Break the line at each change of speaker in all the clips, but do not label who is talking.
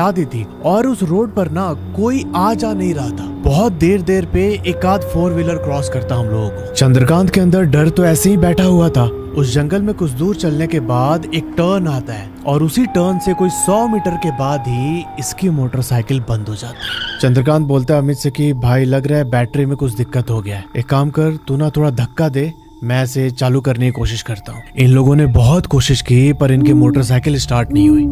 दी थी और उस रोड पर ना कोई आ जा नहीं रहा था। बहुत देर देर पे एक आध 4 व्हीलर क्रॉस करता हम लोगों को। चंद्रकांत के अंदर डर तो ऐसे ही बैठा हुआ था। उस जंगल में कुछ दूर चलने के बाद एक टर्न आता है और उसी टर्न से कोई 100 मीटर के बाद ही इसकी मोटरसाइकिल बंद हो जाती है। चंद्रकांत बोलता है अमित से कि भाई लग रहा है बैटरी में कुछ दिक्कत हो गया है, एक काम कर तू ना थोड़ा धक्का दे, मैं इसे चालू करने की कोशिश करता हूँ। इन लोगों ने बहुत कोशिश की पर इनकी मोटरसाइकिल स्टार्ट नहीं हुई।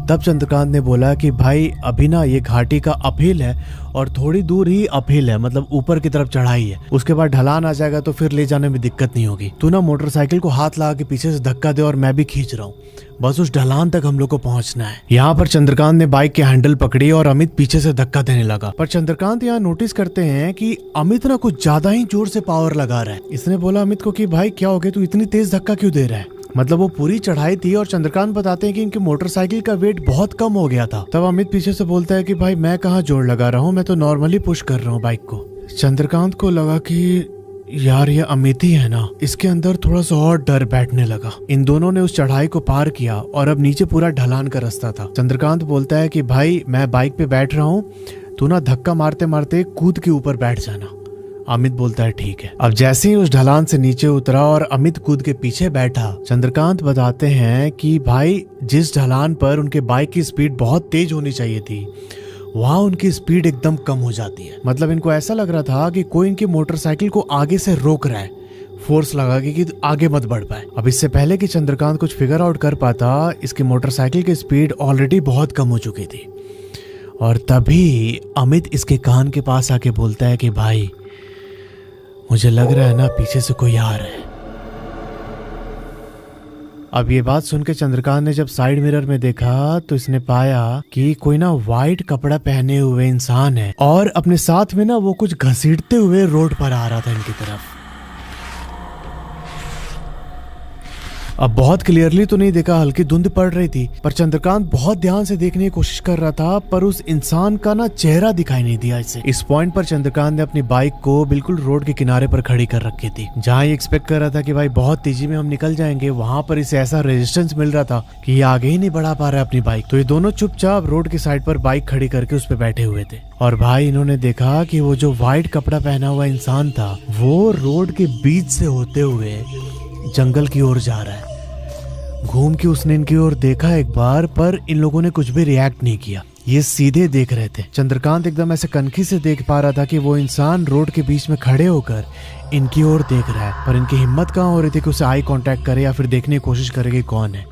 तब चंद्रकांत ने बोला कि भाई अभी ना ये घाटी का अपहिल है और थोड़ी दूर ही अपहिल है, मतलब ऊपर की तरफ चढ़ाई है, उसके बाद ढलान आ जाएगा तो फिर ले जाने में दिक्कत नहीं होगी। तू ना मोटरसाइकिल को हाथ लगा के पीछे से धक्का दे और मैं भी खींच रहा हूँ, बस उस ढलान तक हम लोग को पहुंचना है। यहाँ पर चंद्रकांत ने बाइक के हैंडल पकड़ी और अमित पीछे से धक्का देने लगा। पर चंद्रकांत यहाँ नोटिस करते हैं कि अमित ना कुछ ज्यादा ही जोर से पावर लगा रहा है। इसने बोला अमित को कि भाई क्या हो गया, तू इतनी तेज धक्का क्यों दे रहा है। मतलब वो पूरी चढ़ाई थी और चंद्रकांत बताते हैं कि इनकी मोटरसाइकिल का वेट बहुत कम हो गया था। तब अमित पीछे से बोलता है कि भाई मैं कहाँ जोर लगा रहा हूँ, मैं तो नॉर्मली पुश कर रहा हूँ बाइक को। चंद्रकांत को लगा कि यार ये अमित ही है ना। इसके अंदर थोड़ा सा और डर बैठने लगा। इन दोनों ने उस चढ़ाई को पार किया और अब नीचे पूरा ढलान का रास्ता था। चंद्रकांत बोलता है कि भाई मैं बाइक पे बैठ रहा हूँ, तू ना धक्का मारते मारते कूद के ऊपर बैठ जाना। अमित बोलता है ठीक है। अब जैसे ही उस ढलान से नीचे उतरा और अमित कूद के पीछे बैठा, चंद्रकांत बताते हैं कि भाई जिस ढलान पर उनके बाइक की स्पीड बहुत तेज होनी चाहिए थी वहाँ उनकी स्पीड एकदम कम हो जाती है। मतलब इनको ऐसा लग रहा था कि कोई इनकी मोटरसाइकिल को आगे से रोक रहा है, फोर्स लगा के कि आगे मत बढ़ पाए। अब इससे पहले कि चंद्रकांत कुछ फिगर आउट कर पाता, इसकी मोटरसाइकिल की स्पीड ऑलरेडी बहुत कम हो चुकी थी। और तभी अमित इसके कान के पास आके बोलता है कि भाई मुझे लग रहा है ना पीछे से कोई आ रहा है। अब ये बात सुन के चंद्रकांत ने जब साइड मिरर में देखा तो इसने पाया कि कोई ना वाइट कपड़ा पहने हुए इंसान है और अपने साथ में ना वो कुछ घसीटते हुए रोड पर आ रहा था इनकी तरफ। अब बहुत क्लियरली तो नहीं देखा, हल्की धुंध पड़ रही थी, पर चंद्रकांत बहुत ध्यान से देखने की कोशिश कर रहा था पर उस इंसान का ना चेहरा दिखाई नहीं दिया इसे। इस पॉइंट पर चंद्रकांत ने अपनी बाइक को बिल्कुल रोड के किनारे पर खड़ी कर रखी थी। जहाँ ये एक्सपेक्ट कर रहा था कि भाई बहुत तेजी में हम निकल जाएंगे, वहां पर इसे ऐसा रेजिस्टेंस मिल रहा था कि ये आगे ही नहीं बढ़ा पा रहा है अपनी बाइक। तो ये दोनों चुपचाप रोड की साइड पर बाइक खड़ी करके उस पर बैठे हुए थे। और भाई इन्होंने देखा कि वो जो व्हाइट कपड़ा पहना हुआ इंसान था वो रोड के बीच से होते हुए जंगल की ओर जा रहा है। घूम के उसने इनकी ओर देखा एक बार, पर इन लोगों ने कुछ भी रिएक्ट नहीं किया, ये सीधे देख रहे थे। चंद्रकांत एकदम ऐसे कनखी से देख पा रहा था कि वो इंसान रोड के बीच में खड़े होकर इनकी ओर देख रहा है, पर इनकी हिम्मत कहाँ हो रही थी कि उसे आई कांटेक्ट करे या फिर देखने की कोशिश करे कि कौन है।